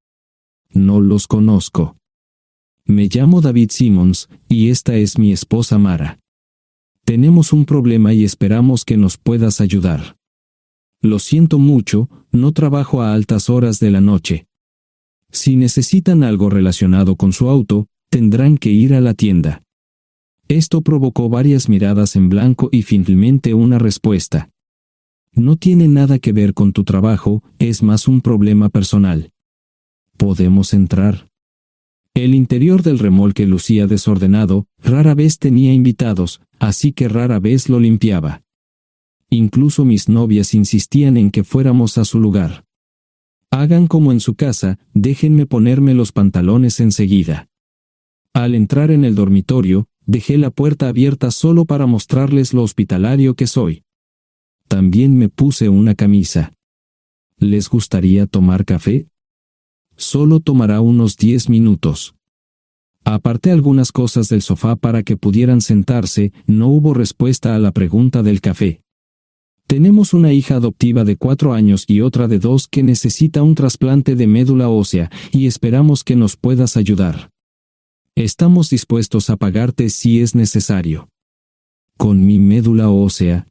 No los conozco. Me llamo David Simmons, y esta es mi esposa Mara. Tenemos un problema y esperamos que nos puedas ayudar. Lo siento mucho, no trabajo a altas horas de la noche. Si necesitan algo relacionado con su auto, tendrán que ir a la tienda. Esto provocó varias miradas en blanco y finalmente una respuesta. No tiene nada que ver con tu trabajo, es más un problema personal. ¿Podemos entrar? El interior del remolque lucía desordenado, rara vez tenía invitados, así que rara vez lo limpiaba. Incluso mis novias insistían en que fuéramos a su lugar. Hagan como en su casa, déjenme ponerme los pantalones enseguida. Al entrar en el dormitorio, dejé la puerta abierta solo para mostrarles lo hospitalario que soy. También me puse una camisa. ¿Les gustaría tomar café? Solo tomará unos 10 minutos. Aparté algunas cosas del sofá para que pudieran sentarse, no hubo respuesta a la pregunta del café. Tenemos una hija adoptiva de 4 años y otra de 2 que necesita un trasplante de médula ósea, y esperamos que nos puedas ayudar. Estamos dispuestos a pagarte si es necesario. ¿Con mi médula ósea?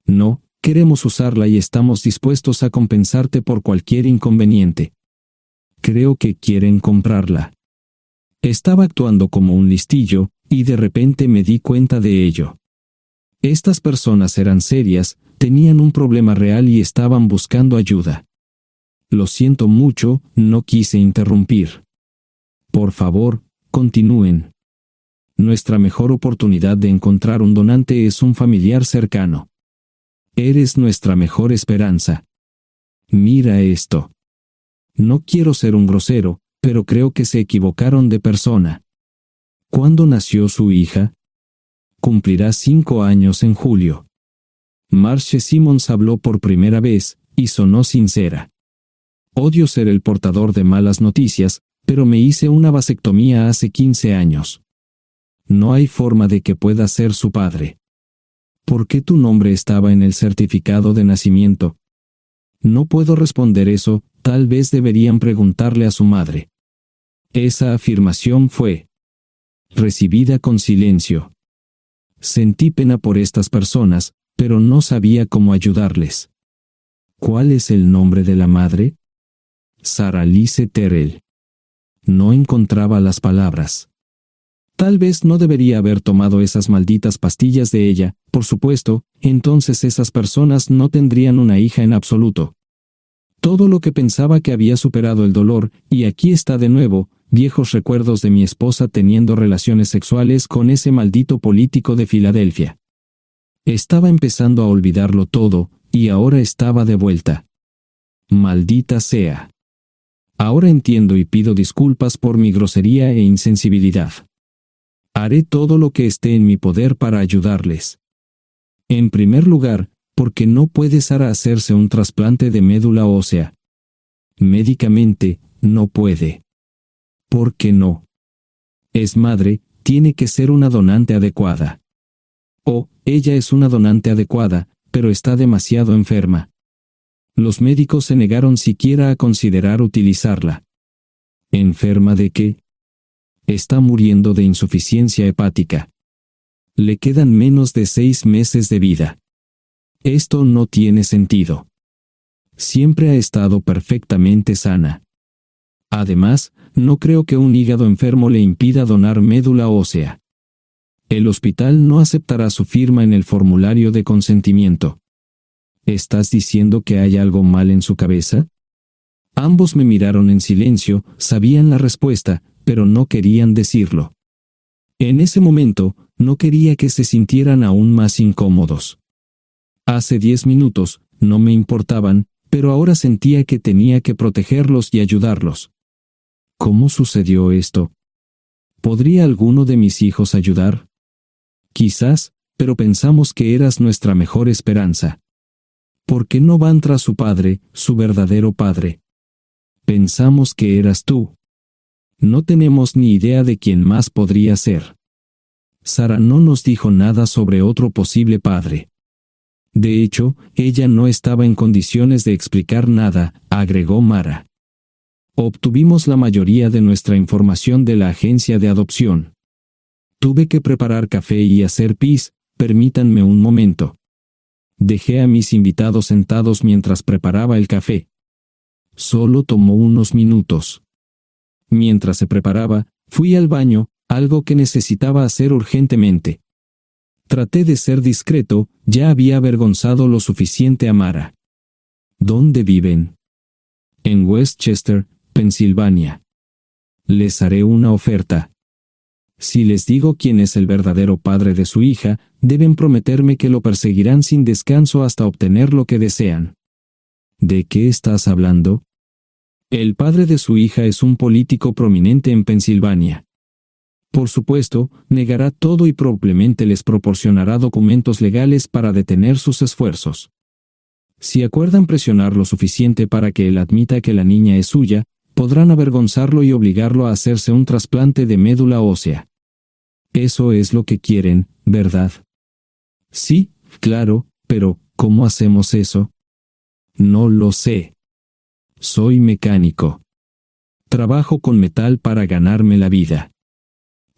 No, queremos usarla y estamos dispuestos a compensarte por cualquier inconveniente. Creo que quieren comprarla. Estaba actuando como un listillo, y de repente me di cuenta de ello. Estas personas eran serias, tenían un problema real y estaban buscando ayuda. Lo siento mucho, no quise interrumpir. Por favor, continúen. Nuestra mejor oportunidad de encontrar un donante es un familiar cercano. Eres nuestra mejor esperanza. Mira esto. No quiero ser un grosero, pero creo que se equivocaron de persona. ¿Cuándo nació su hija? Cumplirá 5 años en julio. Marche Simmons habló por primera vez, y sonó sincera. Odio ser el portador de malas noticias, pero me hice una vasectomía hace 15 años. No hay forma de que pueda ser su padre. ¿Por qué tu nombre estaba en el certificado de nacimiento? No puedo responder eso, tal vez deberían preguntarle a su madre. Esa afirmación fue recibida con silencio. Sentí pena por estas personas, pero no sabía cómo ayudarles. ¿Cuál es el nombre de la madre? Sarah Lise Terrell. No encontraba las palabras. Tal vez no debería haber tomado esas malditas pastillas de ella, por supuesto, entonces esas personas no tendrían una hija en absoluto. Todo lo que pensaba que había superado el dolor, y aquí está de nuevo, viejos recuerdos de mi esposa teniendo relaciones sexuales con ese maldito político de Filadelfia. Estaba empezando a olvidarlo todo, y ahora estaba de vuelta. Maldita sea. Ahora entiendo y pido disculpas por mi grosería e insensibilidad. Haré todo lo que esté en mi poder para ayudarles. En primer lugar, porque no puede Sara hacerse un trasplante de médula ósea. Médicamente, no puede. ¿Por qué no? Es madre, tiene que ser una donante adecuada. Oh, ella es una donante adecuada, pero está demasiado enferma. Los médicos se negaron siquiera a considerar utilizarla. ¿Enferma de qué? Está muriendo de insuficiencia hepática. Le quedan menos de 6 meses de vida. Esto no tiene sentido. Siempre ha estado perfectamente sana. Además, no creo que un hígado enfermo le impida donar médula ósea. El hospital no aceptará su firma en el formulario de consentimiento. ¿Estás diciendo que hay algo mal en su cabeza? Ambos me miraron en silencio, sabían la respuesta, pero no querían decirlo. En ese momento, no quería que se sintieran aún más incómodos. Hace 10 minutos, no me importaban, pero ahora sentía que tenía que protegerlos y ayudarlos. ¿Cómo sucedió esto? ¿Podría alguno de mis hijos ayudar? Quizás, pero pensamos que eras nuestra mejor esperanza. ¿Por qué no van tras su padre, su verdadero padre? Pensamos que eras tú. No tenemos ni idea de quién más podría ser. Sara no nos dijo nada sobre otro posible padre. De hecho, ella no estaba en condiciones de explicar nada, agregó Mara. Obtuvimos la mayoría de nuestra información de la agencia de adopción. Tuve que preparar café y hacer pis, permítanme un momento. Dejé a mis invitados sentados mientras preparaba el café. Solo tomó unos minutos. Mientras se preparaba, fui al baño, algo que necesitaba hacer urgentemente. Traté de ser discreto, ya había avergonzado lo suficiente a Mara. ¿Dónde viven? En Westchester, Pensilvania. Les haré una oferta. Si les digo quién es el verdadero padre de su hija, deben prometerme que lo perseguirán sin descanso hasta obtener lo que desean. ¿De qué estás hablando? El padre de su hija es un político prominente en Pensilvania. Por supuesto, negará todo y probablemente les proporcionará documentos legales para detener sus esfuerzos. Si acuerdan presionar lo suficiente para que él admita que la niña es suya, podrán avergonzarlo y obligarlo a hacerse un trasplante de médula ósea. Eso es lo que quieren, ¿verdad? Sí, claro, pero ¿cómo hacemos eso? No lo sé. Soy mecánico. Trabajo con metal para ganarme la vida.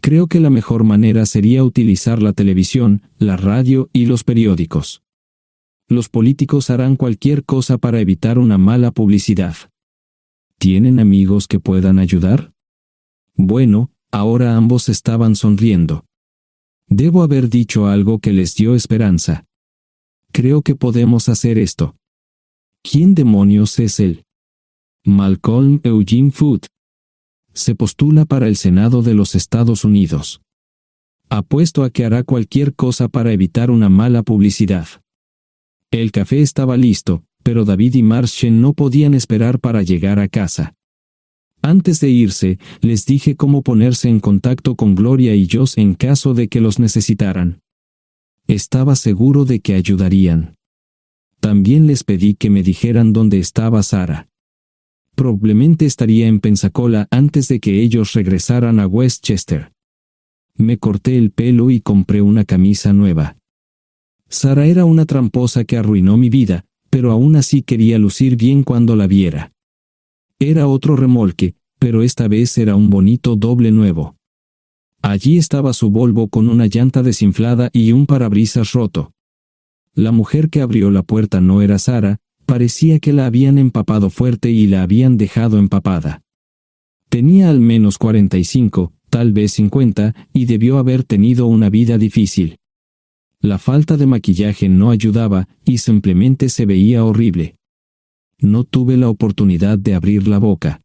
Creo que la mejor manera sería utilizar la televisión, la radio y los periódicos. Los políticos harán cualquier cosa para evitar una mala publicidad. ¿Tienen amigos que puedan ayudar? Bueno, ahora ambos estaban sonriendo. Debo haber dicho algo que les dio esperanza. Creo que podemos hacer esto. ¿Quién demonios es él? Malcolm Eugene Foote. Se postula para el Senado de los Estados Unidos. Apuesto a que hará cualquier cosa para evitar una mala publicidad. El café estaba listo, pero David y Marchen no podían esperar para llegar a casa. Antes de irse, les dije cómo ponerse en contacto con Gloria y Josh en caso de que los necesitaran. Estaba seguro de que ayudarían. También les pedí que me dijeran dónde estaba Sarah. Probablemente estaría en Pensacola antes de que ellos regresaran a Westchester. Me corté el pelo y compré una camisa nueva. Sarah era una tramposa que arruinó mi vida, pero aún así quería lucir bien cuando la viera. Era otro remolque, pero esta vez era un bonito doble nuevo. Allí estaba su Volvo con una llanta desinflada y un parabrisas roto. La mujer que abrió la puerta no era Sarah, parecía que la habían empapado fuerte y la habían dejado empapada. Tenía al menos 45, tal vez 50, y debió haber tenido una vida difícil. La falta de maquillaje no ayudaba, y simplemente se veía horrible. No tuve la oportunidad de abrir la boca.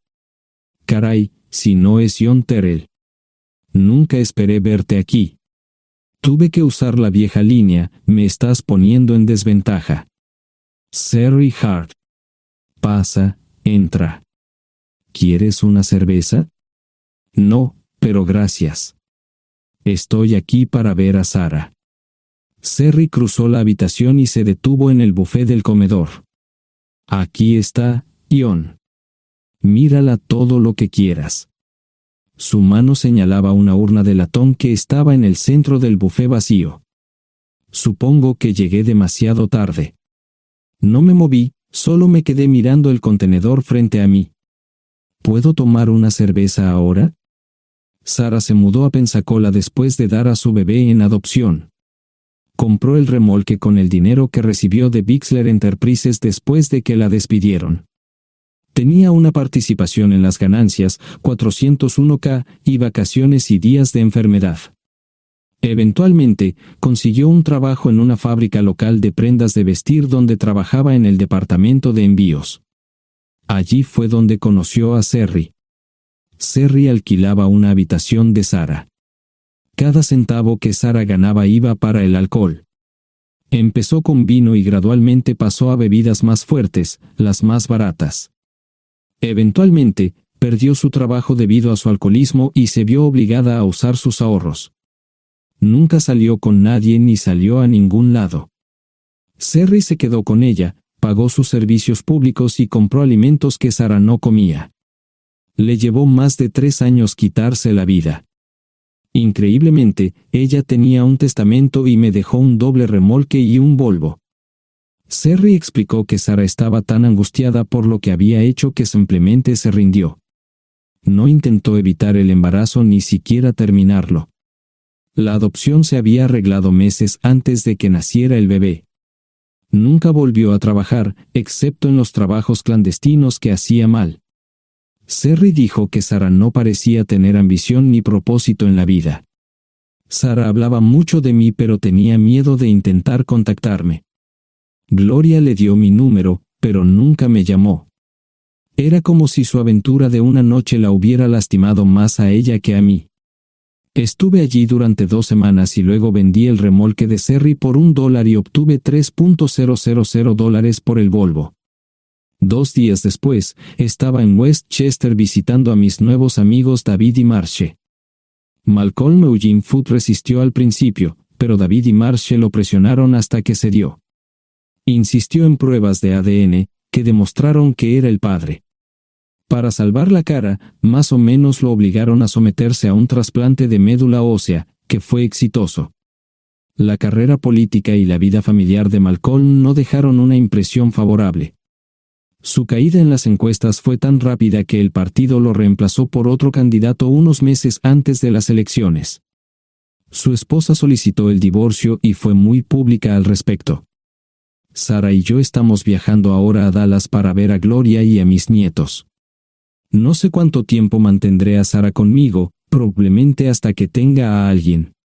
Caray, si no es John Terrell. Nunca esperé verte aquí. Tuve que usar la vieja línea, me estás poniendo en desventaja. Sherry Hart. Pasa, entra. ¿Quieres una cerveza? No, pero gracias. Estoy aquí para ver a Sarah. Sherry cruzó la habitación y se detuvo en el buffet del comedor. Aquí está, John. Mírala todo lo que quieras. Su mano señalaba una urna de latón que estaba en el centro del buffet vacío. Supongo que llegué demasiado tarde. No me moví, solo me quedé mirando el contenedor frente a mí. ¿Puedo tomar una cerveza ahora? Sarah se mudó a Pensacola después de dar a su bebé en adopción. Compró el remolque con el dinero que recibió de Bixler Enterprises después de que la despidieron. Tenía una participación en las ganancias, 401k, y vacaciones y días de enfermedad. Eventualmente, consiguió un trabajo en una fábrica local de prendas de vestir donde trabajaba en el departamento de envíos. Allí fue donde conoció a Sherry. Sherry alquilaba una habitación de Sarah. Cada centavo que Sarah ganaba iba para el alcohol. Empezó con vino y gradualmente pasó a bebidas más fuertes, las más baratas. Eventualmente, perdió su trabajo debido a su alcoholismo y se vio obligada a usar sus ahorros. Nunca salió con nadie ni salió a ningún lado. Sherry se quedó con ella, pagó sus servicios públicos y compró alimentos que Sarah no comía. Le llevó más de 3 años quitarse la vida. Increíblemente, ella tenía un testamento y me dejó un doble remolque y un Volvo. Sherry explicó que Sara estaba tan angustiada por lo que había hecho que simplemente se rindió. No intentó evitar el embarazo ni siquiera terminarlo. La adopción se había arreglado meses antes de que naciera el bebé. Nunca volvió a trabajar, excepto en los trabajos clandestinos que hacía mal. Sherry dijo que Sara no parecía tener ambición ni propósito en la vida. Sara hablaba mucho de mí pero tenía miedo de intentar contactarme. Gloria le dio mi número, pero nunca me llamó. Era como si su aventura de una noche la hubiera lastimado más a ella que a mí. Estuve allí durante 2 semanas y luego vendí el remolque de Sherry por $1 y obtuve $3,000 por el Volvo. 2 días después, estaba en Westchester visitando a mis nuevos amigos David y Marche. Malcolm Eugene Foot resistió al principio, pero David y Marche lo presionaron hasta que cedió. Insistió en pruebas de ADN, que demostraron que era el padre. Para salvar la cara, más o menos lo obligaron a someterse a un trasplante de médula ósea, que fue exitoso. La carrera política y la vida familiar de Malcolm no dejaron una impresión favorable. Su caída en las encuestas fue tan rápida que el partido lo reemplazó por otro candidato unos meses antes de las elecciones. Su esposa solicitó el divorcio y fue muy pública al respecto. Sara y yo estamos viajando ahora a Dallas para ver a Gloria y a mis nietos. No sé cuánto tiempo mantendré a Sara conmigo, probablemente hasta que tenga a alguien.